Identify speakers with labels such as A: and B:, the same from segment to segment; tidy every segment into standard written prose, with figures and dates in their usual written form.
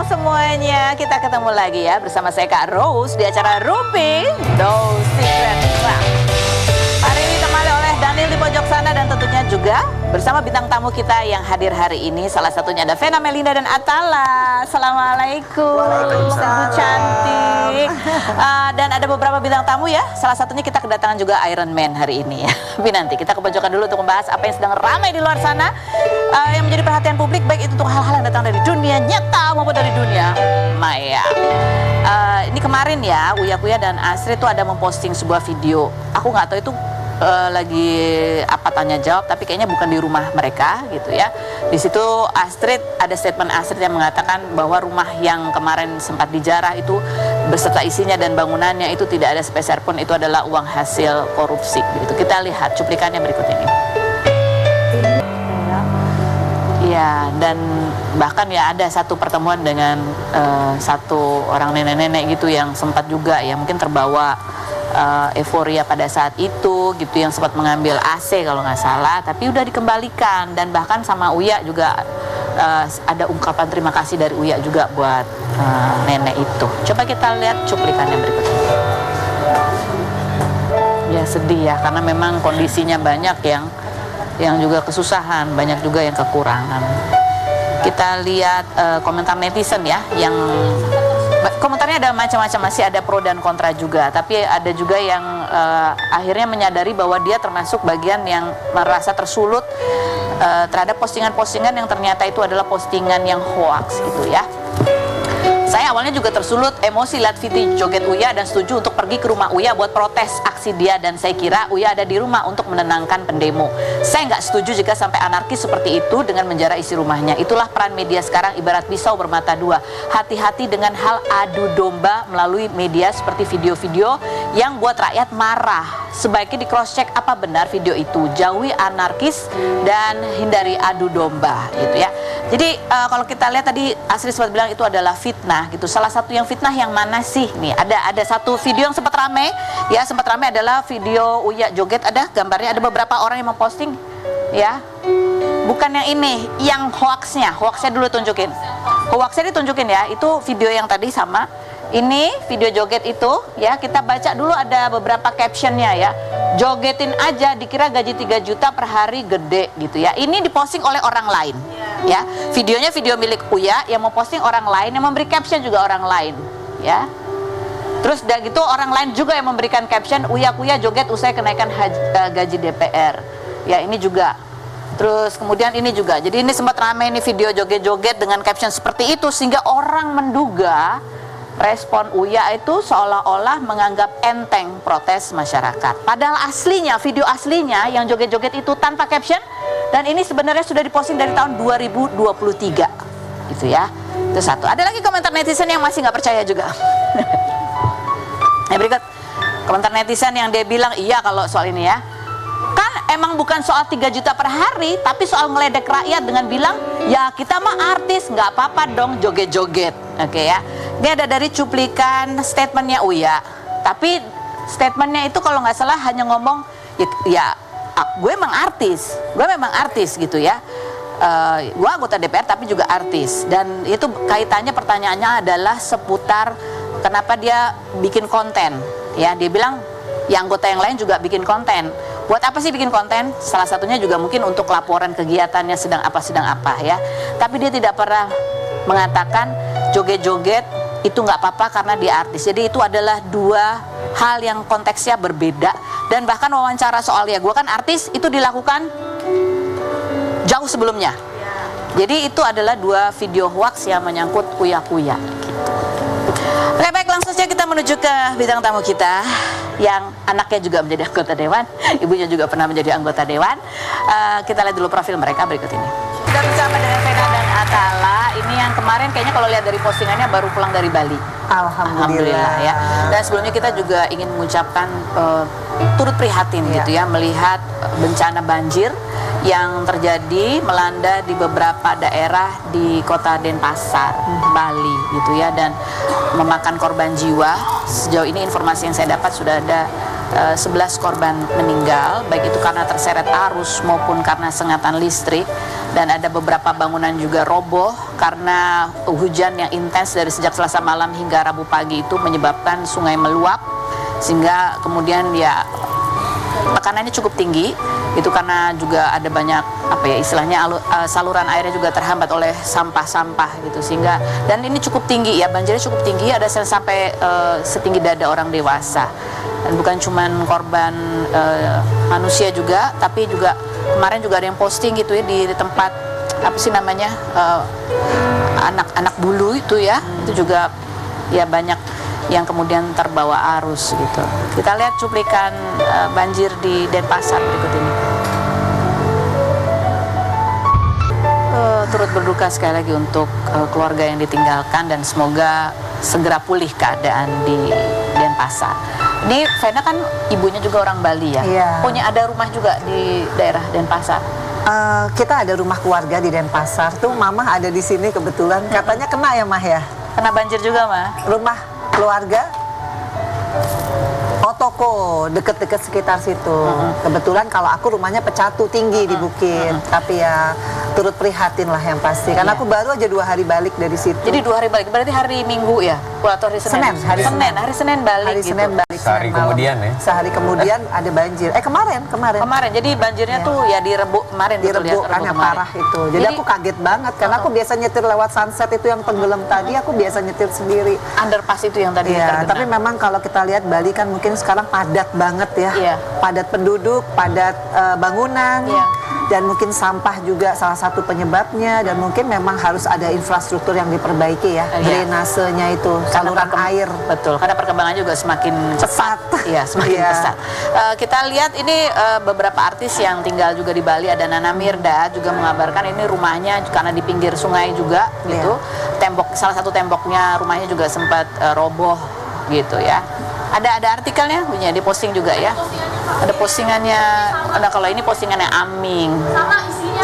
A: semuanya, kita ketemu lagi ya bersama saya Kak Rose di acara Rupi Those Secret. Hari ini ditemani oleh Daniel di pojok sana dan tentunya juga bersama bintang tamu kita yang hadir hari ini. Salah satunya ada Vena, Melinda dan Atala. Assalamualaikum. Waalaikumsalam. Cantik. Dan ada beberapa bintang tamu ya. Salah satunya kita kedatangan juga Iron Man hari ini ya. Tapi nanti kita ke pojokan dulu untuk membahas apa yang sedang ramai di luar sana yang menjadi perhatian publik, baik itu untuk hal-hal yang datang dari dunia nyata maupun dari dunia maya. Ini kemarin ya, Uya dan Astrid tuh ada memposting sebuah video. Aku nggak tahu itu lagi apa tanya jawab, tapi kayaknya bukan di rumah mereka gitu ya. Di situ Astrid, ada statement Astrid yang mengatakan bahwa rumah yang kemarin sempat dijarah itu beserta isinya dan bangunannya itu tidak ada sepeser pun itu adalah uang hasil korupsi gitu. Kita lihat cuplikannya berikut ini. Ya, dan bahkan ya ada satu pertemuan dengan satu orang nenek-nenek gitu yang sempat juga ya mungkin terbawa euforia pada saat itu gitu, yang sempat mengambil AC kalau nggak salah, tapi udah dikembalikan. Dan bahkan sama Uya juga ada ungkapan terima kasih dari Uya juga buat nenek itu. Coba kita lihat cuplikannya berikut ini. Ya sedih ya, karena memang kondisinya banyak yang juga kesusahan, banyak juga yang kekurangan. Kita lihat komentar netizen ya, yang komentarnya ada macam-macam, masih ada pro dan kontra juga. Tapi ada juga yang akhirnya menyadari bahwa dia termasuk bagian yang merasa tersulut terhadap postingan-postingan yang ternyata itu adalah postingan yang hoax gitu ya. Saya awalnya juga tersulut emosi lihat video joget Uya dan setuju untuk pergi ke rumah Uya buat protes aksi dia, dan saya kira Uya ada di rumah untuk menenangkan pendemo. Saya nggak setuju jika sampai anarkis seperti itu dengan menjara isi rumahnya. Itulah peran media sekarang, ibarat pisau bermata dua. Hati-hati dengan hal adu domba melalui media seperti video-video yang buat rakyat marah. Sebaiknya di cross check apa benar video itu. Jauhi anarkis dan hindari adu domba gitu ya. Jadi kalau kita lihat tadi Astrid sempat bilang itu adalah fitnah gitu. Salah satu yang fitnah yang mana sih? Nih ada satu video yang sempat rame ya, sempat rame adalah video Uya joget, ada gambarnya, ada beberapa orang yang memposting ya. Bukan yang ini, yang hoaxnya dulu tunjukin. Hoaxnya ditunjukin ya, itu video yang tadi sama. Ini video joget itu ya, kita baca dulu, ada beberapa captionnya ya. Jogetin aja dikira gaji 3 juta per hari gede gitu ya. Ini diposting oleh orang lain ya. Videonya video milik Uya, yang mau posting orang lain, yang memberi caption juga orang lain ya. Terus udah gitu orang lain juga yang memberikan caption Uya joget usai kenaikan gaji DPR ya, ini juga. Terus kemudian ini juga, jadi ini sempat ramai ini video joget-joget dengan caption seperti itu, sehingga orang menduga respon Uya itu seolah-olah menganggap enteng protes masyarakat. Padahal aslinya, video aslinya yang joget-joget itu tanpa caption, dan ini sebenarnya sudah diposting dari tahun 2023 gitu ya. Itu satu. Ada lagi komentar netizen yang masih nggak percaya juga. Berikut komentar netizen yang dia bilang, iya kalau soal ini ya, kan emang bukan soal 3 juta per hari, tapi soal ngeledek rakyat dengan bilang, ya kita mah artis, nggak apa-apa dong joget-joget. Oke ya. Ini ada dari cuplikan statementnya Uya. Tapi statementnya itu kalau nggak salah hanya ngomong, ya gue memang artis gitu ya. Gue anggota DPR tapi juga artis. Dan itu kaitannya, pertanyaannya adalah seputar kenapa dia bikin konten. Ya, dia bilang ya anggota yang lain juga bikin konten. Buat apa sih bikin konten? Salah satunya juga mungkin untuk laporan kegiatannya sedang apa ya. Tapi dia tidak pernah mengatakan joget-joget itu nggak apa-apa karena dia artis. Jadi itu adalah dua hal yang konteksnya berbeda. Dan bahkan wawancara soal ya gue kan artis itu dilakukan jauh sebelumnya. Jadi itu adalah dua video hoax yang menyangkut Uya gitu. Oke, baik, langsung saja kita menuju ke bintang tamu kita yang anaknya juga menjadi anggota dewan, ibunya juga pernah menjadi anggota dewan. Kita lihat dulu profil mereka berikut ini. Kita bersama dengan Vena dan Atala. Ini yang kemarin kayaknya kalau lihat dari postingannya baru pulang dari Bali. Alhamdulillah ya. Dan sebelumnya kita juga ingin mengucapkan turut prihatin gitu ya, melihat bencana banjir yang terjadi melanda di beberapa daerah di kota Denpasar, Bali gitu ya, dan memakan korban jiwa. Sejauh ini informasi yang saya dapat sudah ada 11 korban meninggal, baik itu karena terseret arus maupun karena sengatan listrik, dan ada beberapa bangunan juga roboh karena hujan yang intens dari sejak Selasa malam hingga Rabu pagi itu menyebabkan sungai meluap, sehingga kemudian ya tekanannya cukup tinggi. Itu karena juga ada banyak istilahnya saluran airnya juga terhambat oleh sampah-sampah gitu, sehingga dan ini cukup tinggi ya, banjirnya cukup tinggi, ada sampai setinggi dada orang dewasa. Dan bukan cuman korban manusia juga, tapi juga kemarin juga ada yang posting gitu ya di tempat anak-anak bulu itu ya, itu juga ya banyak yang kemudian terbawa arus gitu. Kita lihat cuplikan banjir di Denpasar berikut ini. Turut berduka sekali lagi untuk keluarga yang ditinggalkan, dan semoga segera pulih keadaan di Denpasar. Ini Vena kan ibunya juga orang Bali ya?
B: Iya.
A: Punya ada rumah juga di daerah Denpasar?
B: Kita ada rumah keluarga di Denpasar tuh, Mama ada di sini kebetulan. Katanya kena ya Mah ya?
A: Kena banjir juga Mah?
B: Rumah keluarga? Oh, toko deket-deket sekitar situ. Kebetulan kalau aku rumahnya Pecatu, tinggi di bukit. Tapi ya turut prihatin lah yang pasti. Karena aku baru aja 2 hari balik dari situ.
A: Jadi 2 hari balik, berarti hari Minggu ya? Atau hari Senin?
B: Hari
A: Senin balik
B: hari
A: gitu.
B: Senin balik.
C: Sehari kemudian ya?
B: Sehari kemudian ada banjir. Kemarin.
A: Jadi banjirnya tuh ya di Rebo kemarin.
B: Di Rebo kan yang parah itu. Jadi aku kaget banget karena aku biasa nyetir lewat Sunset itu yang tenggelam tadi, aku biasa nyetir sendiri.
A: Underpass itu yang tadi
B: ya,
A: tergenang.
B: tapi memang kalau kita lihat Bali kan mungkin sekarang padat banget ya.
A: Iya.
B: Padat penduduk, padat bangunan.
A: Iya.
B: Dan mungkin sampah juga salah satu penyebabnya, dan mungkin memang harus ada infrastruktur yang diperbaiki ya, drainasenya itu, saluran air.
A: Betul, karena perkembangannya juga semakin cepat. Iya, semakin pesat. Kita lihat ini beberapa artis yang tinggal juga di Bali, ada Nana Mirdad juga mengabarkan ini rumahnya karena di pinggir sungai juga gitu. Salah satu temboknya rumahnya juga sempat roboh gitu ya. Ada artikelnya, punya di posting juga ya. Ada postingannya, kalau ini postingannya Aming.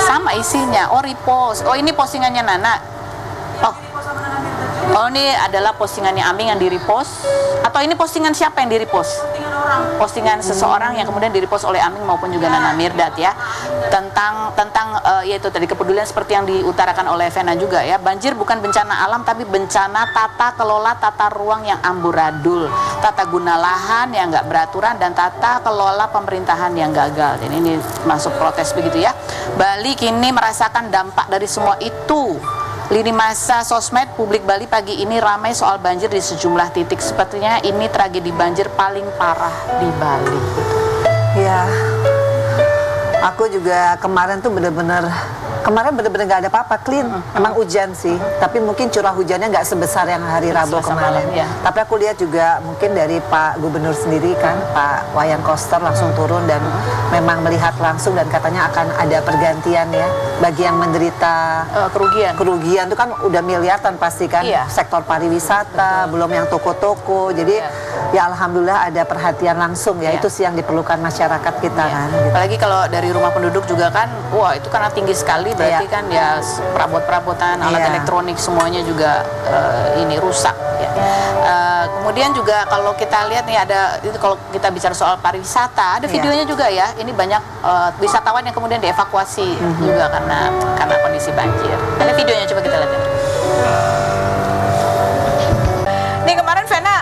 A: Sama isinya. Oh, repost. Oh, ini postingannya Nana. Oh, ini adalah postingannya Aming yang di-repost. Atau ini postingan siapa yang di-repost? Postingan seseorang yang kemudian di-repost oleh Aming maupun juga Nana Mirdad ya. Tentang yaitu tadi kepedulian seperti yang diutarakan oleh Vena juga ya. Banjir bukan bencana alam tapi bencana tata kelola tata ruang yang amburadul, tata guna lahan yang nggak beraturan, dan tata kelola pemerintahan yang gagal. Jadi ini masuk protes begitu ya. Bali kini merasakan dampak dari semua itu. Lini masa sosmed publik Bali pagi ini ramai soal banjir di sejumlah titik. Sepertinya ini tragedi banjir paling parah di Bali.
B: Ya, aku juga kemarin tuh bener-bener nggak ada apa-apa, clean. Emang hujan sih, tapi mungkin curah hujannya nggak sebesar yang hari Rabu kemarin.
A: Ya.
B: Tapi aku lihat juga mungkin dari Pak Gubernur sendiri kan, Pak Wayan Koster langsung turun dan memang melihat langsung, dan katanya akan ada pergantian ya bagi yang menderita kerugian itu kan udah miliaran pasti kan. Sektor pariwisata, belum yang toko-toko. Jadi ya alhamdulillah ada perhatian langsung ya. Itu sih yang diperlukan masyarakat kita kan. Gitu.
A: Apalagi kalau dari rumah penduduk juga kan, wah itu karena tinggi sekali berarti kan ya perabot-perabotan, alat elektronik semuanya juga ini rusak ya. Kemudian juga kalau kita lihat nih ada itu, kalau kita bicara soal pariwisata ada videonya juga ya. Ini banyak wisatawan yang kemudian dievakuasi juga karena kondisi banjir. Ada videonya, coba kita lihat ya. Nih kemarin Vena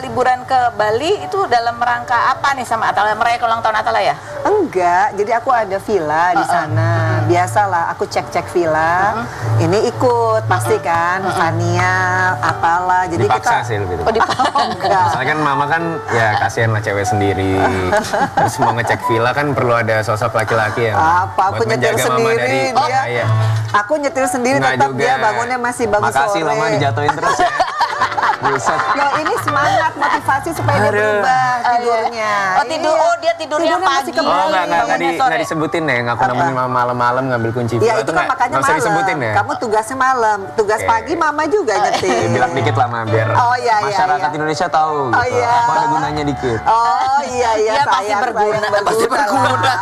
A: liburan ke Bali itu dalam rangka apa nih sama Atala? Merayakan ulang tahun Atala ya?
B: Enggak, jadi aku ada villa di sana. Biasalah, aku cek villa. Ini ikut pasti kan, Fania, Atala. Jadi
C: dipaksa
B: kita
C: sih lebih.
A: Oh, dipaksa.
C: Soalnya kan Mama kan ya kasihan lah cewek sendiri. Terus mau ngecek villa kan perlu ada sosok laki-laki yang
B: aku nyetir sendiri, dia. Aku nyetir sendiri, tetap juga. Dia bangunnya masih bagus.
C: Makasih Mama dijatuhin terus ya. Buset.
B: Loh, ini semangat motivasi supaya dia berubah tidurnya.
A: Dia tidurnya pagi.
C: Nggak disebutin ya, aku nemenin Mama malam-malam ngambil kunci villa.
B: Ya itu kan makanya malam.
C: Disebutin ya.
B: Kamu tugasnya malam, tugas pagi Mama juga nyetir.
C: Bilang dikit lah Mama, biar masyarakat Indonesia tahu gitu. Apa ada gunanya dikit.
B: Oh iya
A: pasti berguna.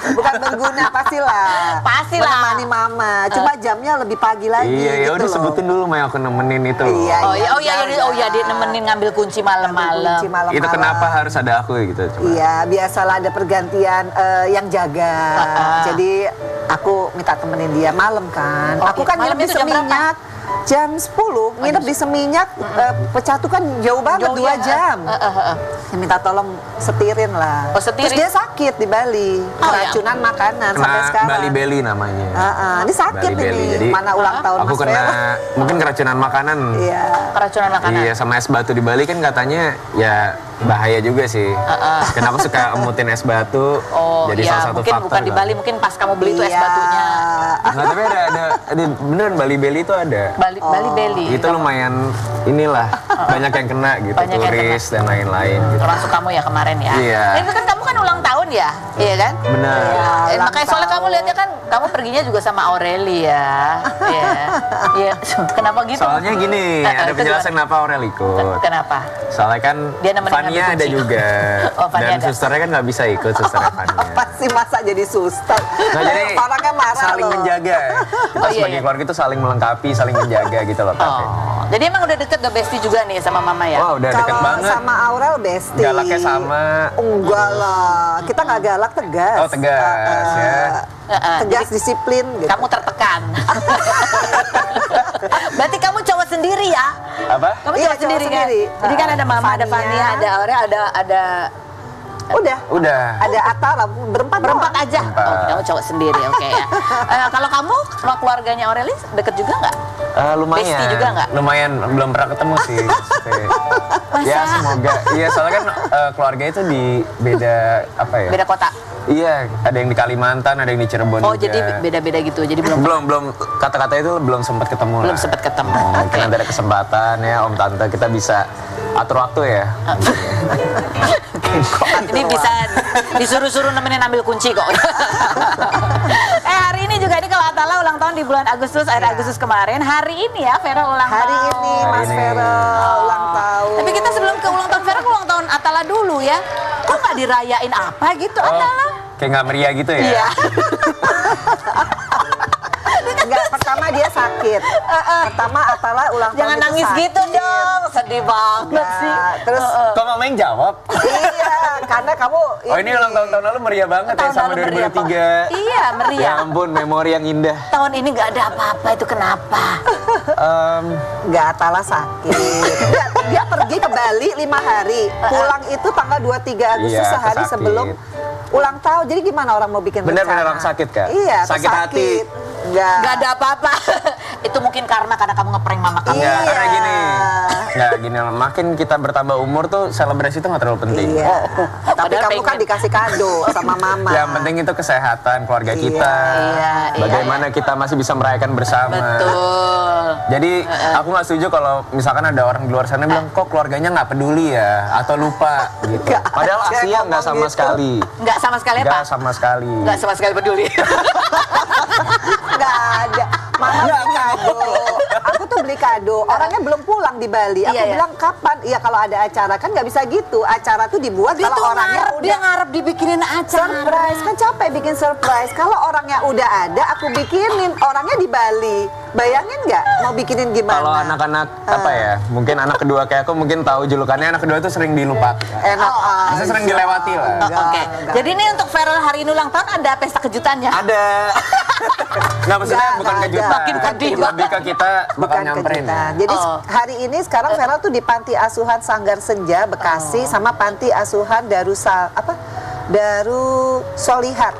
B: Bukan berguna, pastilah.
A: Pastilah.
B: Menemani Mama. Cuma jamnya lebih pagi lagi.
C: Iya, ya
B: gitu
C: udah
B: loh.
C: sebutin dulu Mai, aku nemenin itu.
B: Iya,
A: iya, dia nemenin ngambil kunci malam-malam.
B: Kunci malam-malam.
C: Itu kenapa harus ada aku gitu coba.
B: Iya, biasalah ada pergantian yang jaga. Jadi aku minta temenin dia malam kan.
A: Oh,
B: aku kan
A: malam
B: nginep di
A: itu jam berapa?
B: Seminyak. Jam 10, nginep di Seminyak, Pecatu kan jauh banget,
A: Jauh
B: 2
A: ya?
B: jam. Ya, minta tolong setirin lah.
A: Oh, setirin?
B: Terus dia sakit di Bali, keracunan makanan sampai
C: Kena
B: sekarang.
C: Bali Belly namanya.
B: Ini sakit
C: Bali Belly.
B: ini,
C: Jadi
B: mana ulang tahun
C: aku
B: Mas
C: kena
B: Vero.
C: mungkin keracunan makanan.
B: Iya.
A: Keracunan makanan.
C: Iya, sama es batu di Bali kan katanya ya bahaya juga sih. Karena aku suka emutin es batu.
A: Oh
C: jadi
A: iya,
C: salah satu
A: mungkin
C: faktor
A: bukan di
C: kan.
A: Bali, mungkin pas kamu beli itu es
B: Iya.
A: batunya.
C: Nggak, tapi ada beneran Bali Belly itu ada.
A: Bali Belly.
C: Itu lumayan inilah banyak yang kena gitu,
A: Banyak yang
C: turis dan lain-lain gitu.
A: Termasuk kamu ya kemarin ya.
C: Iya.
A: Itu kan kamu kan ulang tahun ya, iya kan?
C: Benar.
B: Ulang
A: Makanya soalnya kamu
B: tahun.
A: lihatnya kan, kamu perginya juga sama Aureli ya. Iya. Iya. Kenapa gitu?
C: Soalnya gini, ada
A: Itu
C: penjelasan
A: gimana?
C: kenapa Aurel ikut.
A: Kenapa?
C: Soalnya kan
A: Dia nemenin
C: Fania
A: ngambil
C: ada
A: kunci.
C: juga.
A: Oh, Fania
C: Dan
A: ada.
C: susternya kan nggak bisa ikut, susternya Fania.
B: Pasti masa jadi suster.
C: Nah, jadi
B: Orangnya marah
C: saling
B: loh.
C: menjaga. Kita
A: Oh, iya,
C: sebagai
A: iya.
C: keluarga itu saling melengkapi, saling menjaga gitu loh. Tante.
A: Oh, jadi emang udah deket udah bestie juga nih sama mama ya?
C: Wah, udah deket
B: Kalau
C: banget.
B: sama Aurel bestie.
C: Galaknya sama.
B: Enggak lah, kita nggak galak, tegas.
C: Oh, tegas, ya.
B: Tegas, disiplin gitu.
A: Kamu tertekan. Berarti kamu cowok sendiri ya?
C: Apa?
A: Kamu
B: Iya,
A: cowok sendiri kan?
B: sendiri.
A: Jadi kan ada mama, ada
B: Fania.
A: Fania, ada Aurel, ada
B: Udah. Ada Atara, berempat
A: berempat
B: doang.
A: aja.
C: Berempat.
A: Oh, kamu cowok sendiri, oke ya. Kalau kamu sama keluarganya Aureli deket juga nggak?
C: Lumayan.
A: Bestie juga nggak?
C: Lumayan, belum pernah ketemu sih. Ya semoga. Iya soalnya kan keluarga itu di beda apa ya?
A: Beda kota.
C: Iya, ada yang di Kalimantan, ada yang di Cirebon
A: Oh,
C: juga.
A: jadi beda-beda gitu. Jadi belum
C: belum kata-kata itu belum sempat ketemu
A: belum
C: lah.
A: sempat ketemu.
C: Mungkin
A: Oke.
C: nanti ada kesempatan ya Om Tante kita bisa atur waktu ya.
A: Ini bisa disuruh-suruh nemenin ambil kunci kok. Hari ini juga ini kalau Atala ulang tahun di bulan Agustus, akhir Agustus kemarin. Hari ini ya Vera ulang
B: Hari
A: tahun.
B: ini
C: Hari
B: Mas
C: ini.
B: Vero ulang tahun.
A: Tapi kita sebelum ke ulang tahun Vera, ke ulang tahun Atala dulu ya. Kok nggak dirayain apa gitu Atala?
C: Kayak nggak meriah gitu ya?
A: Iya.
B: Enggak, pertama dia sakit. Pertama Atala ulang tahun
A: Jangan
B: itu
A: nangis
B: sakit.
A: gitu dong. Sedih banget
B: Enggak,
A: sih.
B: terus
C: Kok Mama yang jawab?
B: iya, karena kamu
C: Oh ini ulang tahun lalu meriah banget ya
A: Tahun
C: sama
A: lalu meriah, Pak.
C: 2023.
A: Iya, meriah.
C: Ya ampun, memori yang indah.
A: Tahun ini nggak ada apa-apa, itu kenapa?
B: Enggak, Atala sakit. Dia pergi ke Bali 5 hari. Pulang itu tanggal 23 Agustus
C: Iya,
B: sehari
C: sakit.
B: sebelum ulang tahun. Jadi gimana orang mau bikin
C: Bener-bener
B: rencana?
C: orang sakit, Kak?
B: Iya,
C: Sakit hati.
B: Enggak.
A: Nggak ada apa-apa. Itu mungkin karena kamu ngeprank mama kamu.
C: Enggak,
B: Iya.
C: karena gini. Enggak gini, makin kita bertambah umur tuh selebrasi itu nggak terlalu penting.
B: Iya. Tapi
A: Padahal
B: kamu kan
A: pengen.
B: dikasih kado sama mama.
C: Yang penting itu kesehatan keluarga
B: Iya.
C: kita.
A: Iya, iya.
C: Bagaimana kita masih bisa merayakan bersama.
A: Betul.
C: Jadi aku nggak setuju kalau misalkan ada orang di luar sana bilang kok keluarganya nggak peduli ya atau lupa gitu.
B: Nggak
C: Padahal
B: ada
C: Asia
B: yang
C: nggak
B: ngomong
C: sama
B: gitu.
C: sekali.
A: Nggak sama sekali apa?
C: Nggak sama sekali.
A: Nggak sama sekali peduli.
B: Enggak ada. Mama beli kado. Aku tuh beli kado. Orangnya belum pulang di Bali. Aku
A: Iya, iya.
B: bilang kapan? Iya kalau ada acara kan nggak bisa gitu. Acara tuh dibuat
A: Dia
B: kalau
A: tuh
B: orangnya
A: ngarep, dia
B: udah
A: ngarep dibikinin acara.
B: surprise. Kan capek bikin surprise. Kalau orangnya udah ada, aku bikinin. Orangnya di Bali. Bayangin nggak mau bikinin gimana?
C: Kalau anak-anak apa ya? Mungkin anak kedua kayak aku mungkin tahu julukannya anak kedua itu sering dilupakan.
B: Enak
C: Bisa sering dilewati lah.
B: Enggak,
A: Oke.
B: enggak.
A: Jadi ini untuk Feral hari ini ulang tahun ada pesta kejutannya.
C: Ada. Nggak maksudnya
B: Nggak,
C: bukan
B: nggak
C: kejutan.
B: ada.
A: Makin pedih
C: Lebih ke kita bakal
B: Bukan
C: nyamperin ya.
B: kejutan. Jadi
A: Oh.
B: hari ini sekarang Feral tuh di Panti Asuhan Sanggar Senja Bekasi sama Panti Asuhan Daru Solihat.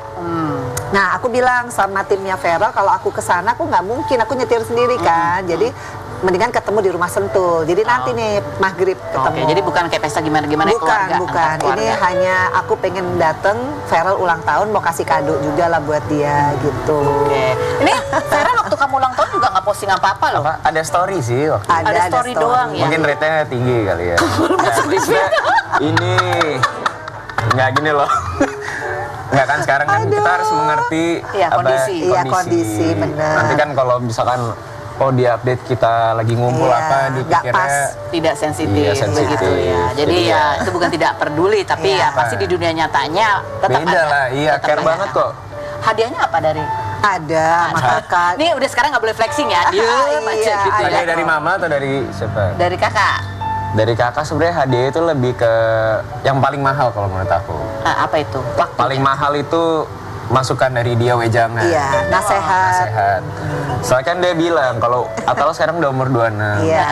B: Nah, aku bilang sama timnya Feral kalau aku ke sana aku nggak mungkin, aku nyetir sendiri kan. Jadi mendingan ketemu di Rumah Sentul. Jadi nanti nih maghrib ketemu.
A: Oke, jadi bukan kayak pesta gimana-gimana
B: Bukan,
A: keluarga.
B: bukan.
A: antar keluarga.
B: Ini hanya aku pengen dateng, Feral ulang tahun mau kasih kado juga lah buat dia gitu.
A: Oke. Ini Feral waktu kamu ulang tahun juga nggak posting apa-apa loh.
C: Apa? Ada story sih waktu itu.
A: Ada story doang ya.
C: Mungkin rate-nya tinggi kali ya. Maksudnya, ini nggak gini loh. Nggak kan sekarang kan kita harus mengerti
A: Iya, kondisi.
B: Iya, kondisi, benar.
C: Nanti kan kalau misalkan oh di update kita lagi ngumpul
B: Iya,
C: apa
B: nggak
C: dipikirnya
B: pas.
A: Tidak sensitif,
C: Iya, sensitif.
A: begitu ya. Jadi
C: Jadi
A: ya
C: ya.
A: itu bukan tidak peduli, tapi
B: Iya.
A: ya pasti di dunia nyatanya tetap
C: beda
A: ada.
C: lah. Iya,
A: Tetap
C: care
A: ada.
C: banget kok.
A: Hadiahnya apa dari?
B: Ada, sama kakak.
A: Nih udah sekarang nggak boleh flexing ya, dia
B: Iya,
A: gitu ya.
C: Hadiah dari mama atau dari siapa?
A: Dari kakak.
C: Dari kakak sebenarnya hadiah itu lebih ke yang paling mahal kalau menurut aku.
A: Apa itu? Waktu.
C: Paling mahal itu masukan dari dia wejangan.
B: Iya, nasehat.
C: Nasehat. Soalnya kan dia bilang kalau Atala sekarang udah umur 26.
B: Iya.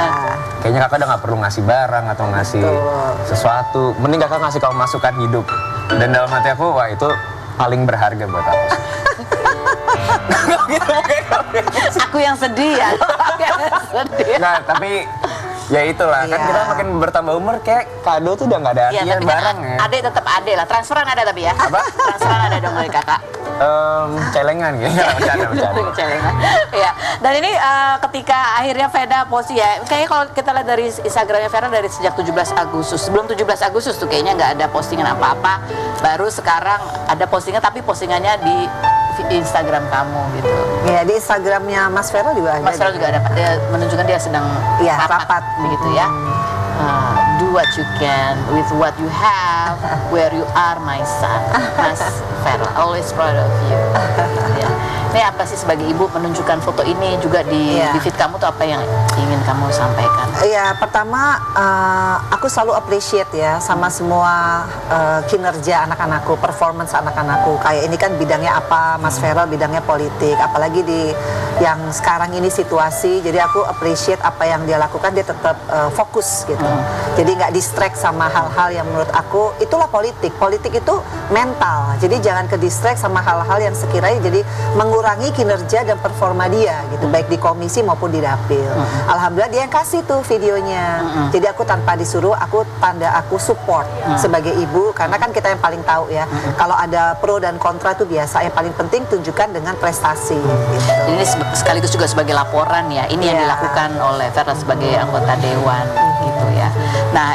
C: Kayaknya kakak udah gak perlu ngasih barang atau ngasih sesuatu. Mending kakak ngasih kamu masukan hidup. Dan dalam hati aku, wah itu paling berharga buat aku.
A: Aku yang sedih ya. Sedih.
C: Nah, tapi ya itulah kan
B: Iya.
C: kita makin bertambah umur kayak kado tuh udah nggak ada
A: Iya,
C: artinya
A: tapi
C: barang
A: kan
C: ya.
A: ade tetap ade lah. Transferan ada tapi ya.
C: Apa?
A: Transferan ada dong dari kakak.
C: Celengan gitu. Bercanda.
A: Celengan. Iya. Dan ini ketika akhirnya Veda posting ya, kayaknya kalau kita lihat dari Instagramnya Veda dari sejak 17 Agustus. Sebelum 17 Agustus tuh kayaknya nggak ada postingan apa-apa. Baru sekarang ada postingan, tapi postingannya di Instagram kamu gitu.
B: Ya, di Instagramnya Mas Vero juga ada.
A: Mas Vero juga ada, dia menunjukkan dia sedang
B: Iya,
A: rapat
B: rapat.
A: begitu ya. Do what you can with what you have, where you are, my son. Mas Vero, always proud of you. Ya. Ini apa sih sebagai ibu menunjukkan foto ini juga di
B: Iya.
A: feed kamu tuh apa yang ingin kamu sampaikan?
B: Iya, pertama aku selalu appreciate ya sama semua kinerja anak-anakku, performance anak-anakku. Kayak ini kan bidangnya apa, Mas Vero bidangnya politik, apalagi di yang sekarang ini situasi. Jadi aku appreciate apa yang dia lakukan, dia tetap fokus gitu. Jadi nggak distract sama hal-hal yang menurut aku itulah politik. Politik itu mental. Jadi jangan ke distract sama hal-hal yang sekiranya jadi mengurangi kinerja dan performa dia gitu, baik di komisi maupun di dapil. Alhamdulillah dia yang kasih tuh videonya. Jadi aku tanpa disuruh, aku support sebagai ibu, karena kan kita yang paling tahu ya. Kalau ada pro dan kontra itu biasa, yang paling penting tunjukkan dengan prestasi gitu.
A: Ini sekaligus juga sebagai laporan ya, ini yang
B: Iya.
A: dilakukan oleh Vera sebagai anggota dewan gitu ya. Nah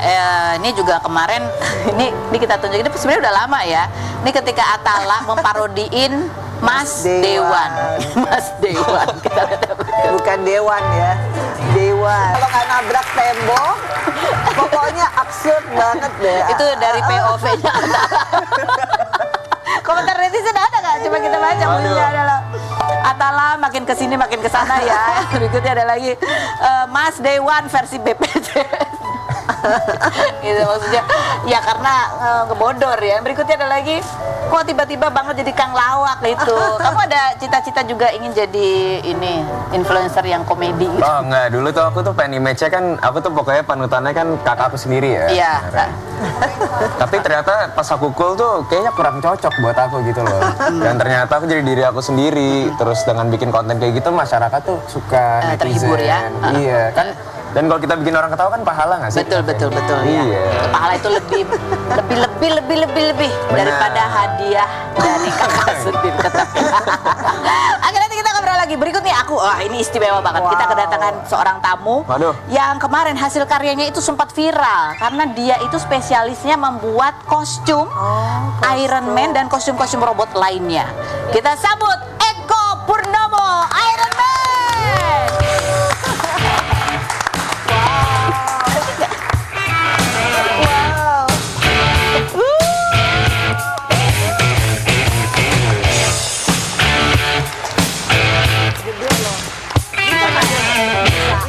A: ini juga kemarin ini kita tunjukin, ini sebenarnya udah lama ya. Ini ketika Atala memparodiin Mas Dewan. Mas Dewan. Kita lihat.
B: Bukan Dewan ya, Dewan. Kalau nggak nabrak tembok, pokoknya absurd banget deh.
A: Itu dari POV-nya Atala. Komentar netizen ada nggak? Coba kita baca. Bunyinya adalah Atala makin kesini makin kesana ya. Berikutnya ada lagi Mas Dewan versi BPJS. Gitu maksudnya ya karena ngebodor ya. Berikutnya ada lagi, kok tiba-tiba banget jadi Kang Lawak itu. Kamu ada cita-cita juga ingin jadi ini influencer yang komedi gitu?
C: Oh enggak, dulu tuh aku tuh pengen image-nya kan, aku tuh pokoknya panutannya kan kakak aku sendiri ya.
A: Iya.
C: Tapi ternyata pas aku cool tuh kayaknya kurang cocok buat aku gitu loh. Dan ternyata aku jadi diri aku sendiri. Terus dengan bikin konten kayak gitu masyarakat tuh suka netizen.
A: Terhibur ya.
C: Iya kan. Dan kalau kita bikin orang ketawa kan pahala nggak sih?
A: Betul ya.
C: Iya.
A: Pahala itu lebih daripada hadiah dari kakak sendiri. Oke, nanti kita ngobrol lagi. Berikut nih ini istimewa banget. Kita kedatangan seorang tamu.
C: Waduh.
A: Yang kemarin hasil karyanya itu sempat viral karena dia itu spesialisnya membuat kostum Iron Man dan kostum-kostum robot lainnya. Kita sambut Eko Purnomo, Iron Man.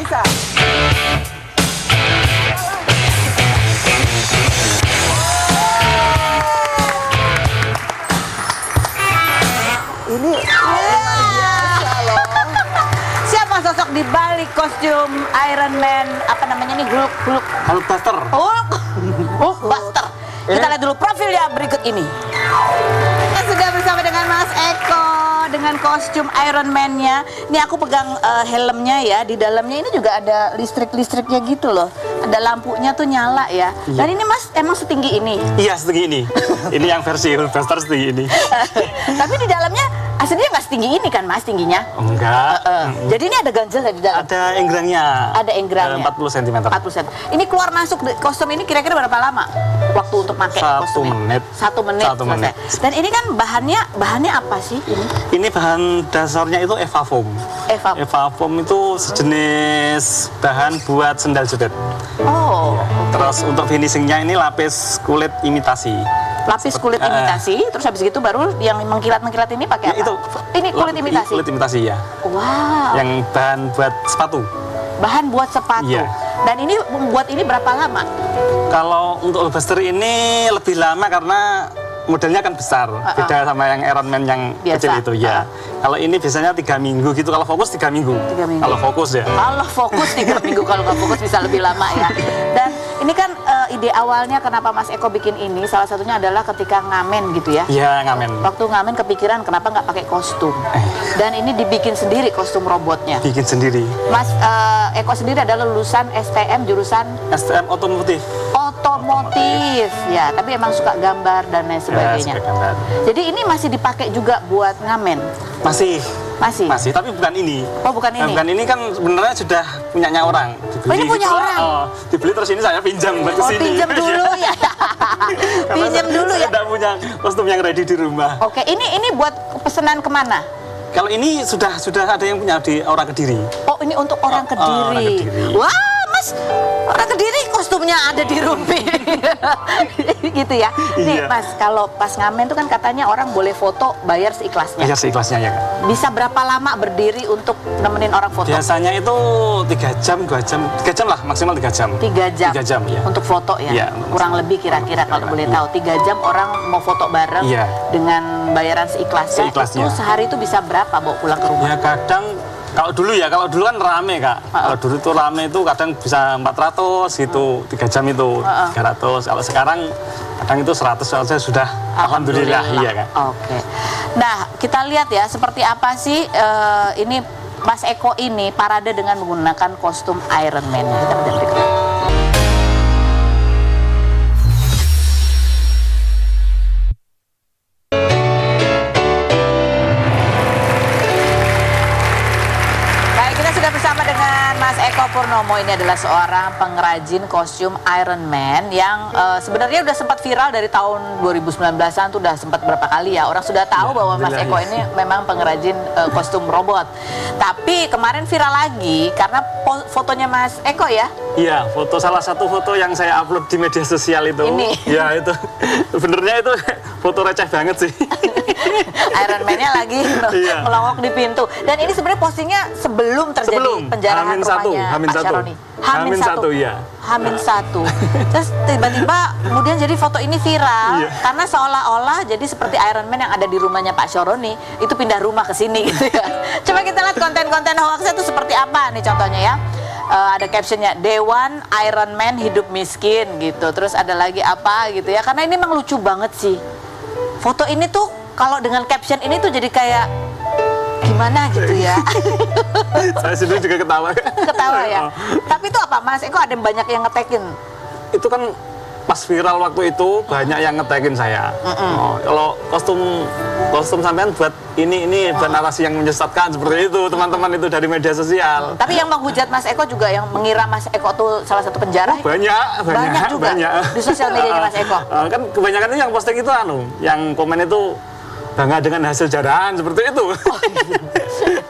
B: Bisa. Ini luar biasa loh.
A: Siapa sosok di balik kostum Iron Man? Apa namanya nih?
D: Hulkbuster.
A: Buster. Kita lihat dulu profilnya berikut ini. Kita sudah bersama dengan Mas Eko dengan kostum Iron Man-nya. Ini aku pegang helmnya ya. Di dalamnya ini juga ada listrik-listriknya gitu loh. Ada lampunya tuh nyala ya. Dan ini Mas emang setinggi ini.
D: Iya, setinggi ini. Ini yang versi Hulkbuster setinggi ini.
A: Tapi di dalamnya aslinya nggak setinggi ini kan Mas tingginya?
D: Enggak.
A: Jadi ini ada ganjel di dalam.
D: Ada engrangnya.
A: Ada engrangnya.
D: 40 cm.
A: 40 cm. Ini keluar masuk kostum ini kira-kira berapa lama? Waktu untuk pakai
D: 1
A: kostum ini?
D: menit.
A: 1 menit.
D: 1 menit.
A: Dan ini kan bahannya apa sih ini?
D: Ini bahan dasarnya itu Evafoam.
A: Evafoam.
D: Evafoam itu sejenis bahan buat sendal jepit.
A: Oh, oke.
D: Terus untuk finishingnya ini lapis kulit imitasi.
A: Lapis kulit imitasi, terus habis gitu baru yang mengkilat-mengkilat ini pakai
D: Ya,
A: apa?
D: itu
A: Ini kulit imitasi.
D: Kulit imitasi ya.
A: Wow.
D: Yang bahan buat sepatu.
A: Bahan buat sepatu.
D: Iya.
A: Dan ini membuat ini berapa lama?
D: Kalau untuk alabaster ini lebih lama karena modelnya kan besar, beda sama yang Iron Man yang
A: Biasa.
D: kecil itu ya. Kalau ini biasanya 3 minggu gitu, kalau fokus 3 minggu.
A: 3 minggu.
D: Kalau fokus ya.
A: Kalau fokus 3 minggu, kalau nggak fokus bisa lebih lama ya. Dan ini kan ide awalnya kenapa Mas Eko bikin ini, salah satunya adalah ketika ngamen gitu ya.
D: Iya, ngamen.
A: Waktu ngamen kepikiran kenapa nggak pakai kostum. Dan ini dibikin sendiri kostum robotnya.
D: Bikin sendiri.
A: Mas Eko sendiri adalah lulusan STM jurusan
D: STM otomotif.
A: otomotif ya, tapi emang suka gambar dan lain sebagainya.
D: suka gambar.
A: Jadi ini masih dipakai juga buat ngamen.
D: Masih.
A: Masih.
D: Masih, tapi bukan ini.
A: Oh, bukan ini.
D: Bukan ini kan sebenarnya sudah punyanya orang.
A: Oh, ini punya orang?
D: Oh, dibeli terus ini saya pinjam buat
A: Oh,
D: kesini.
A: pinjam dulu ya. Pinjam dulu ya.
D: Tidak punya kostum yang ready di rumah.
A: Oke, ini buat pesanan kemana?
D: Kalau ini sudah ada yang punya di orang Kediri.
A: Oh, ini untuk orang Kediri.
D: orang Kediri.
A: Wah, Mas, orang Kediri kostumnya ada di Rumpi. Gitu ya. Nih,
D: Iya.
A: Mas, kalau pas ngamen tuh kan katanya orang boleh foto bayar seikhlasnya.
D: Bayar seikhlasnya ya kan.
A: Bisa berapa lama berdiri untuk nemenin orang foto?
D: Biasanya itu 3 jam, 2 jam, 3 jam lah, maksimal 3 jam.
A: 3 jam.
D: 3 jam ya.
A: Untuk foto ya.
D: Iya,
A: Kurang lebih kira-kira kalau boleh tahu 3 jam orang mau foto bareng
D: Iya.
A: dengan bayaran seikhlasnya.
D: Seikhlasnya.
A: Itu sehari itu bisa berapa bawa pulang ke rumah?
D: Ya kadang kalau dulu kan rame Kak. Kalau dulu itu rame itu kadang bisa 400 gitu, 3 jam itu 300. Kalau sekarang kadang itu 100 saja sudah alhamdulillah iya Kak.
A: Oke. Nah, kita lihat ya seperti apa sih ini Mas Eko ini parade dengan menggunakan kostum Iron Man. Kita lihat berikut. Baik, kita sudah bersama dengan Mas Eko Purnomo. Ini adalah seorang pengrajin kostum Iron Man yang sebenarnya udah sempat viral dari tahun 2019-an tuh udah sempat berapa kali ya. Orang sudah tahu bahwa Mas Eko ini memang pengrajin kostum robot. Tapi kemarin viral lagi karena fotonya Mas Eko ya.
D: Iya, salah satu foto yang saya upload di media sosial itu.
A: Ini.
D: Ya itu. Sebenarnya itu foto receh banget sih.
A: Iron Man-nya lagi
D: Iya.
A: melongok di pintu. Dan ini sebenarnya postingnya sebelum terjadi penjarahan rumahnya
D: Hamin
A: Pak
D: satu.
A: Syaroni.
D: Hamin satu, iya.
A: Hamin satu. Terus tiba-tiba kemudian jadi foto ini viral
D: Iya.
A: karena seolah-olah jadi seperti Iron Man yang ada di rumahnya Pak Syaroni itu pindah rumah ke sini gitu ya. Coba kita lihat konten-konten hoaxnya itu seperti apa nih contohnya ya. Ada captionnya Dewan Iron Man hidup miskin gitu. Terus ada lagi apa gitu ya. Karena ini memang lucu banget sih. Foto ini tuh kalau dengan caption ini tuh jadi kayak gimana gitu ya.
D: Saya sendiri juga ketawa.
A: Ketawa ya. Tapi itu apa Mas Eko ada banyak yang ngetekin.
D: Itu kan pas viral waktu itu banyak yang ngetekin saya. Oh, kalau kostum sampean buat ini buat narasi yang menyesatkan seperti itu teman-teman itu dari media sosial.
A: Tapi yang menghujat Mas Eko juga yang mengira Mas Eko tuh salah satu penjara.
D: Banyak
A: juga di sosial medianya Mas Eko.
D: Kan kebanyakan itu yang posting itu yang komen itu bangga dengan hasil jarahan seperti itu.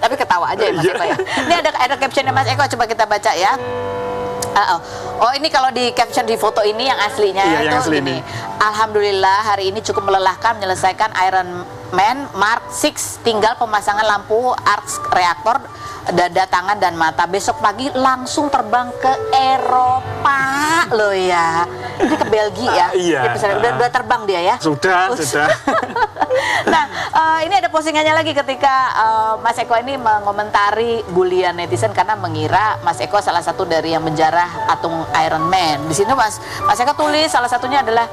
A: Tapi ketawa aja ya Mas Eko ya. Ini ada captionnya Mas Eko, coba kita baca ya. Oh ini kalau di caption di foto ini yang aslinya
D: Iya,
A: itu
D: yang asli
A: gini.
D: ini.
A: Alhamdulillah hari ini cukup melelahkan menyelesaikan Iron Man Mark 6. Tinggal pemasangan lampu arc reaktor, dada, tangan dan mata. Besok pagi langsung terbang ke Eropa loh ya. Ini ke Belgia ya.
D: Iya.
A: Udah terbang dia ya.
D: Sudah.
A: Nah, ini ada postingannya lagi ketika Mas Eko ini mengomentari bulian netizen karena mengira Mas Eko salah satu dari yang menjarah patung Iron Man. Di sini Mas Eko tulis salah satunya adalah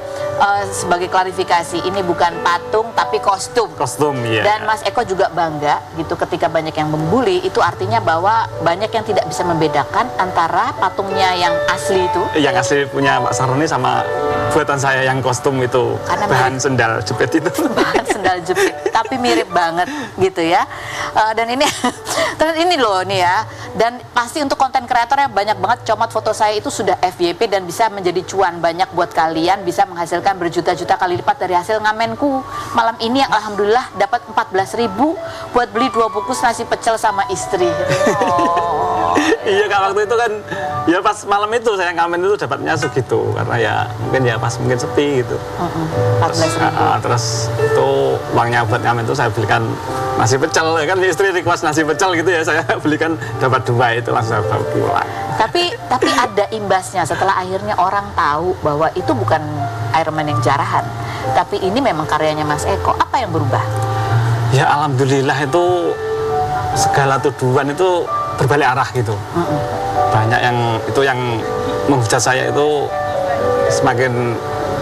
A: sebagai klarifikasi ini bukan patung tapi kostum.
D: Kostum ya.
A: Dan Mas Eko juga bangga gitu ketika banyak yang membuli, itu artinya bahwa banyak yang tidak bisa membedakan antara patungnya yang asli itu.
D: Yang asli punya Pak Saroni sama buatan saya yang kostum itu.
A: Karena
D: bahan sendal jepit itu.
A: Bahan sendal jepit, tapi mirip banget gitu ya. Dan ini terus ini loh nih ya. Dan pasti untuk konten kreatornya banyak banget comot foto saya itu sudah FYP dan bisa menjadi cuan banyak buat kalian, bisa menghasilkan berjuta-juta kali lipat dari hasil ngamenku malam ini yang alhamdulillah dapat 14.000 buat beli 2 bungkus nasi pecel sama istri. Oh.
D: Iya Kak, waktu itu kan ya pas malam itu saya ngamen itu dapatnya segitu karena ya mungkin ya pas mungkin sepi gitu.
A: 14.000.
D: Terus itu uangnya buat ngamen itu saya belikan nasi pecel, ya kan istri request nasi pecel gitu ya, saya belikan dapat 2 itu langsung saya bawa pulang.
A: Tapi ada imbasnya setelah akhirnya orang tahu bahwa itu bukan Iron Man yang jarahan, tapi ini memang karyanya Mas Eko. Apa yang berubah?
D: Ya alhamdulillah itu segala tuduhan itu berbalik arah gitu. Banyak yang menghujat saya itu semakin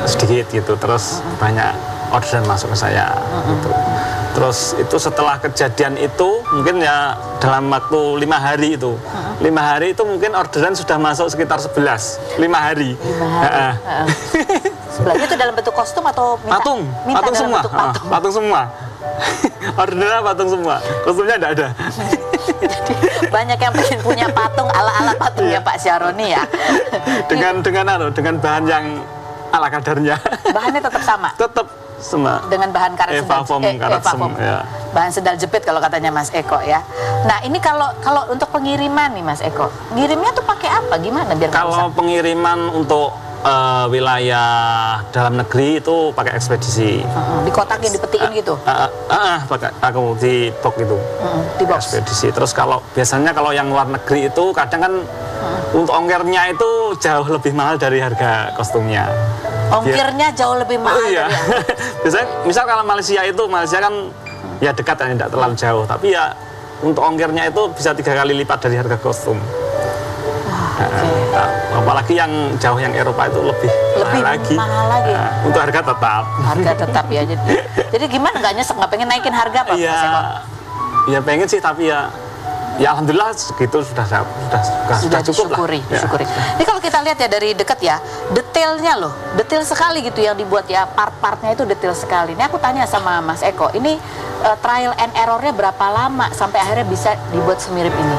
D: sedikit gitu, terus banyak orderan masuk ke saya gitu. Terus itu setelah kejadian itu mungkin ya dalam waktu 5 hari itu 5 hari itu mungkin orderan sudah masuk sekitar 11 5 hari.
A: 5 hari. Sebelahnya itu dalam bentuk kostum atau minta
D: patung
A: dalam
D: semua,
A: bentuk patung?
D: patung semua. Orderannya patung semua, kostumnya tidak ada.
A: Jadi banyak yang pengen punya patung ala-ala patungnya Pak Syaroni ya.
D: dengan bahan yang ala kadarnya.
A: Bahannya tetap sama.
D: Tetap semua.
A: Dengan bahan karet
D: Eva foam, ya.
A: Bahan sendal jepit kalau katanya Mas Eko ya. Nah ini kalau untuk pengiriman nih Mas Eko, ngirimnya tuh pakai apa? Gimana biar nggak
D: Kalau
A: rusak?
D: pengiriman untuk wilayah dalam negeri itu pakai ekspedisi.
A: Dikotakin, dipetiin gitu?
D: Pakai aku di box gitu.
A: Di box.
D: Ekspedisi. Terus biasanya kalau yang luar negeri itu kadang kan untuk ongkirnya itu jauh lebih mahal dari harga kostumnya.
A: Ongkirnya jauh lebih mahal.
D: Iya. Biasanya misal kalau Malaysia kan ya dekat kan, tidak terlalu jauh, tapi ya untuk ongkirnya itu bisa 3 kali lipat dari harga kostum. Apalagi yang jauh yang Eropa itu lebih mahal lagi. Untuk harga tetap.
A: Harga tetap ya. Jadi gimana, nggak nyesek, nggak pengen naikin harga Pak Mas Eko?
D: Ya pengen sih, tapi ya alhamdulillah segitu sudah cukup
A: disyukuri,
D: lah.
A: disyukuri. Jadi kalau kita lihat ya dari dekat ya, detailnya loh, detail sekali gitu yang dibuat ya, part-partnya itu detail sekali. Ini aku tanya sama Mas Eko, ini trial and errornya berapa lama sampai akhirnya bisa dibuat semirip ini?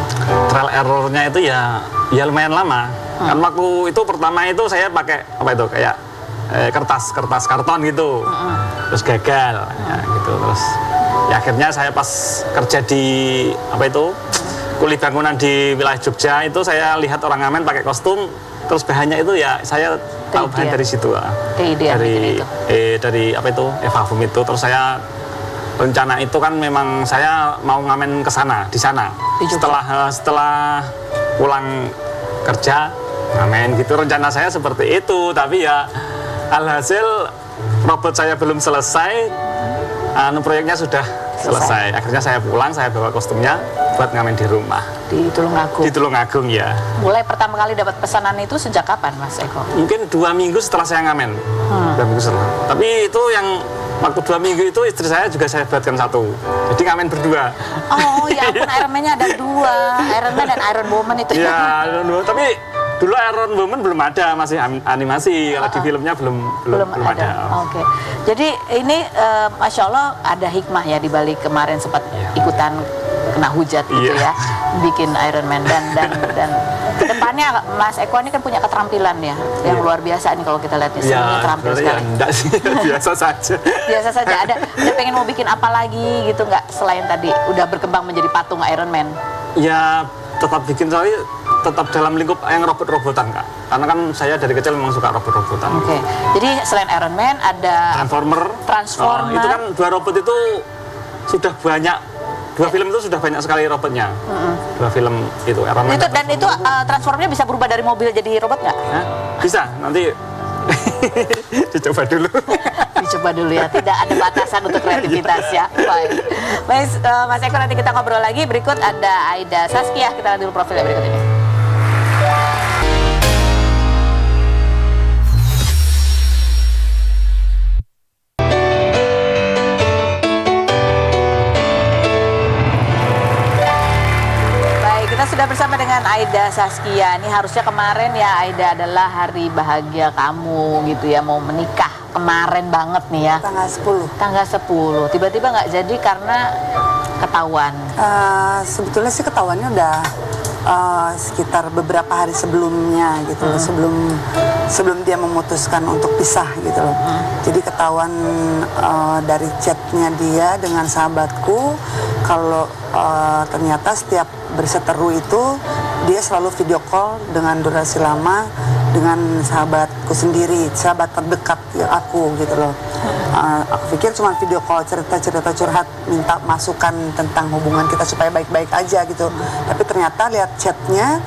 D: Trial errornya itu ya lumayan lama. Kan waktu itu pertama itu saya pakai apa itu kayak kertas karton gitu, terus gagal, ya, gitu. Terus ya akhirnya saya pas kerja di kuli bangunan di wilayah Jogja itu saya lihat orang ngamen pakai kostum, terus bahannya itu ya saya tahu bahan dari situ, dari Eva foam itu. Terus saya rencana itu kan memang saya mau ngamen ke sana, di sana. Setelah pulang kerja ngamen gitu, rencana saya seperti itu, tapi ya alhasil robot saya belum selesai, proyeknya sudah selesai. Akhirnya saya pulang, saya bawa kostumnya buat ngamen di rumah.
A: Di Tulungagung? Di
D: Tulungagung ya.
A: Mulai pertama kali dapat pesanan itu sejak kapan Mas Eko?
D: Mungkin 2 minggu setelah saya ngamen. 2 minggu setelah. Tapi itu yang waktu 2 minggu itu istri saya juga saya buatkan 1. Jadi ngamen berdua.
A: Oh ya ampun, Iron Man-nya ada 2. Iron Man dan Iron Woman itu.
D: Ya, tapi dulu Iron Woman belum ada, masih animasi. Kalau di filmnya belum ada.
A: Oke. Jadi ini Masya Allah ada hikmah ya di balik kemarin sempat ikutan kena hujat gitu ya, bikin Iron Man dan kedepannya Mas Eko ini kan punya keterampilan ya yang luar biasa nih kalau kita lihat di sini, terampil sekali.
D: Enggak sih, biasa saja.
A: Biasa saja. Ada pengen mau bikin apa lagi gitu nggak selain tadi udah berkembang menjadi patung Iron Man?
D: Ya tetap bikin, soalnya tetap dalam lingkup yang robot-robotan Kak. Karena kan saya dari kecil memang suka robot-robotan.
A: Oke. Jadi selain Iron Man ada
D: Transformer.
A: Transformer.
D: Itu kan 2 robot itu sudah banyak. 2 film itu sudah banyak sekali robotnya. 2 film itu Iron Man.
A: Dan itu transformnya bisa berubah dari mobil jadi robot nggak?
D: Bisa, nanti dicoba dulu.
A: Dicoba dulu ya, tidak ada batasan untuk kreativitas ya. Baik, Mas Eko, nanti kita ngobrol lagi. Berikut ada Aida Saskia, kita lihat dulu profilnya berikut ini. Sudah bersama dengan Aida Saskia. Ini harusnya kemarin ya Aida adalah hari bahagia kamu gitu ya, mau menikah kemarin banget nih ya. Tanggal 10. Tiba-tiba nggak jadi karena ketahuan.
E: Sebetulnya sih ketahuannya udah sekitar beberapa hari sebelumnya gitu loh, sebelum dia memutuskan untuk pisah gitu loh. Jadi ketahuan dari chatnya dia dengan sahabatku kalau ternyata setiap berseteru itu dia selalu video call dengan durasi lama dengan sahabatku sendiri, sahabat terdekat aku gitu loh. Aku pikir cuma video call cerita-cerita curhat, minta masukan tentang hubungan kita supaya baik-baik aja gitu. Tapi ternyata lihat chatnya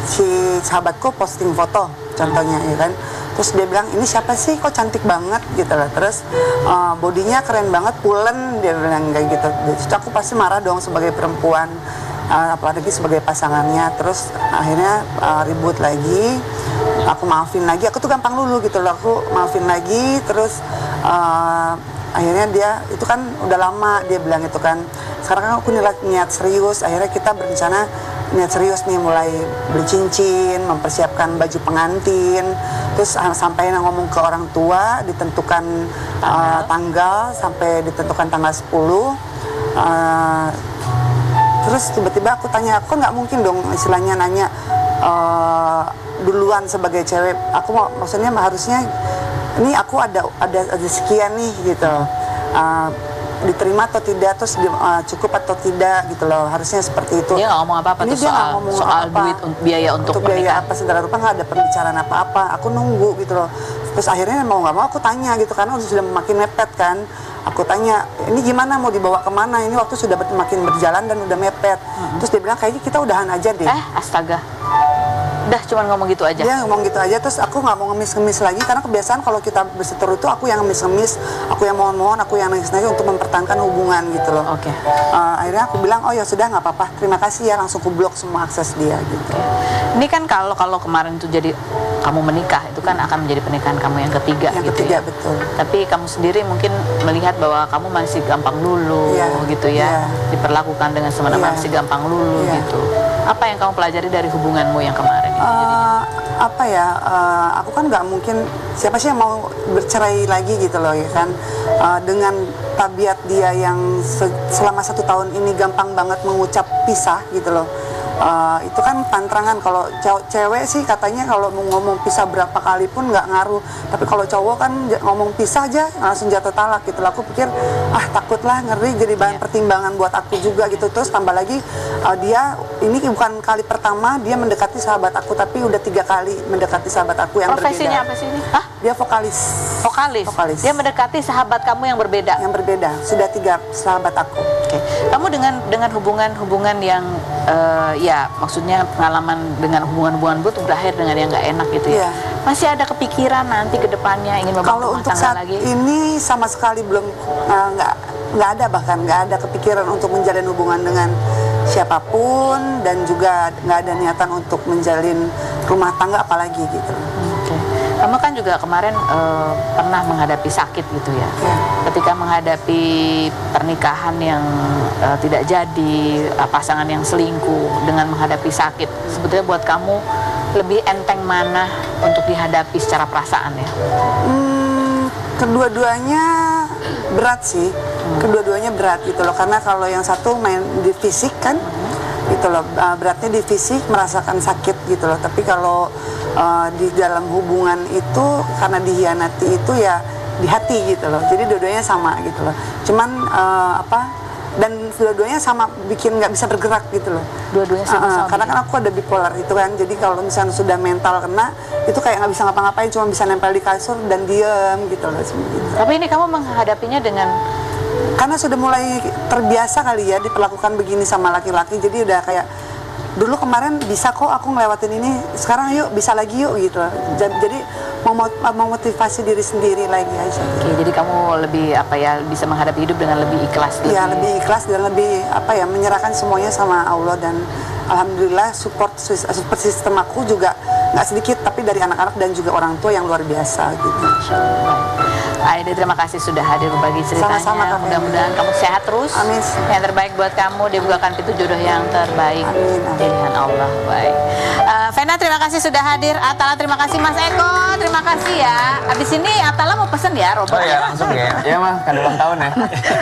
E: si sahabatku posting foto contohnya ya kan. Terus dia bilang, ini siapa sih, kok cantik banget gitu lah. Terus bodinya keren banget, pulen, dia bilang kayak gitu. Jadi aku pasti marah dong sebagai perempuan, apalagi sebagai pasangannya. Terus akhirnya ribut lagi, aku maafin lagi. Aku tuh gampang lulu gitu loh, aku maafin lagi. Terus akhirnya dia, itu kan udah lama dia bilang itu kan. Sekarang kan aku niat serius, akhirnya kita berencana niat serius nih, mulai beli cincin, mempersiapkan baju pengantin, terus sampai ngomong ke orang tua, ditentukan tanggal sampai ditentukan tanggal 10. Terus tiba-tiba aku tanya, aku nggak mungkin dong istilahnya nanya duluan sebagai cewek. Aku maksudnya harusnya ini aku ada sekian nih gitu. Diterima atau tidak, terus cukup atau tidak gitu loh, harusnya seperti itu.
A: Dia nggak ngomong apa-apa tuh soal duit, biaya untuk
E: biaya apa segala rupa, nggak ada pembicaraan apa-apa. Aku nunggu gitu loh. Terus akhirnya mau nggak mau aku tanya gitu, karena sudah makin mepet kan. Aku tanya, ini gimana, mau dibawa kemana? Ini waktu sudah makin berjalan dan udah mepet. Terus dia bilang, kayaknya kita udahan aja deh.
A: Astaga. Udah cuma ngomong gitu aja?
E: Dia ngomong gitu aja, terus aku nggak mau ngemis-ngemis lagi, karena kebiasaan kalau kita berseteru itu aku yang ngemis-ngemis, aku yang mohon-mohon, aku yang nangis-nangis untuk mempertahankan hubungan gitu loh.
A: Oke.
E: Akhirnya aku bilang, oh ya sudah nggak apa-apa, terima kasih ya, langsung aku blok semua akses dia gitu.
A: Ini kan kalau kemarin itu jadi kamu menikah, itu kan akan menjadi pernikahan kamu yang ketiga
E: Yang
A: gitu
E: ketiga,
A: ya.
E: betul.
A: Tapi kamu sendiri mungkin melihat bahwa kamu masih gampang lulu gitu ya. Diperlakukan dengan semena-mena masih gampang lulu gitu. Apa yang kamu pelajari dari hubunganmu yang kemarin itu jadinya?
E: Aku kan nggak mungkin, siapa sih yang mau bercerai lagi gitu loh ya kan. Dengan tabiat dia yang selama 1 tahun ini gampang banget mengucap pisah gitu loh. Itu kan pantrangan. Kalau cewek sih katanya kalau mau ngomong pisah berapa kali pun nggak ngaruh, tapi kalau cowok kan ngomong pisah aja langsung jatuh talak gitu. Aku pikir takutlah, ngeri, jadi bahan pertimbangan buat aku juga gitu. Terus tambah lagi dia ini bukan kali pertama dia mendekati sahabat aku, tapi udah 3 kali mendekati sahabat aku yang
A: Profesinya
E: berbeda.
A: apa sih ini?
E: Dia vokalis.
A: Vokalis. Dia mendekati sahabat kamu yang berbeda.
E: Yang berbeda. Sudah 3 sahabat aku.
A: Oke. Kamu dengan hubungan yang ya maksudnya pengalaman dengan hubungan-hubungan itu berakhir dengan yang nggak enak gitu ya. Masih ada kepikiran nanti ke depannya ingin membangun
E: Kalau
A: rumah
E: untuk
A: tangga
E: saat
A: lagi?
E: ini sama sekali belum, nggak ada, bahkan nggak ada kepikiran untuk menjalin hubungan dengan siapapun, dan juga nggak ada niatan untuk menjalin rumah tangga apalagi gitu.
A: Oke. Kamu kan juga kemarin pernah menghadapi sakit gitu ya. Ketika menghadapi pernikahan yang tidak jadi, pasangan yang selingkuh, dengan menghadapi sakit, sebetulnya buat kamu lebih enteng mana untuk dihadapi secara perasaan ya?
E: Kedua-duanya berat sih, kedua-duanya berat gitu loh, karena kalau yang satu main di fisik kan, gitu loh, beratnya di fisik, merasakan sakit gitu loh. Tapi kalau di dalam hubungan itu karena dihianati itu ya di hati gitu loh. Jadi dua-duanya sama gitu loh. Cuman dan dua-duanya sama bikin nggak bisa bergerak gitu loh.
A: Dua-duanya sama-sama.
E: Karena kan aku ada bipolar itu kan. Jadi kalau misalnya sudah mental kena, itu kayak nggak bisa ngapa-ngapain, cuma bisa nempel di kasur dan diem gitu loh. Gitu.
A: Tapi ini kamu menghadapinya dengan,
E: karena sudah mulai terbiasa kali ya diperlakukan begini sama laki-laki, jadi udah kayak dulu kemarin bisa kok aku ngelewatin ini, sekarang yuk bisa lagi yuk gitu. Jadi memotivasi diri sendiri lagi aja.
A: Oke, jadi kamu lebih bisa menghadapi hidup dengan lebih ikhlas.
E: Iya, lebih ikhlas dan lebih menyerahkan semuanya sama Allah, dan alhamdulillah support sistem aku juga nggak sedikit, tapi dari anak-anak dan juga orang tua yang luar biasa gitu.
A: Aida, terima kasih sudah hadir berbagi ceritanya.
E: Sama-sama, Kak.
A: Mudah-mudahan kamu sehat terus.
E: Amin.
A: Yang terbaik buat kamu, dibukakan pintu jodoh yang terbaik.
E: Amin, amin.
A: Pilihan Allah. Baik. Vena, terima kasih sudah hadir. Atala, terima kasih. Mas Eko, terima kasih ya. Abis ini Atala mau pesen ya robot.
C: Oh ya, langsung ya. Ya mah, kado ulang tahun ya.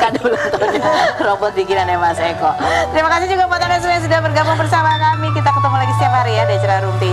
A: Kado ulang tahunnya robot bikinan ya Mas Eko. Terima kasih juga buat Anda semua yang sudah bergabung bersama kami. Kita ketemu lagi setiap hari ya di acara Rumpi.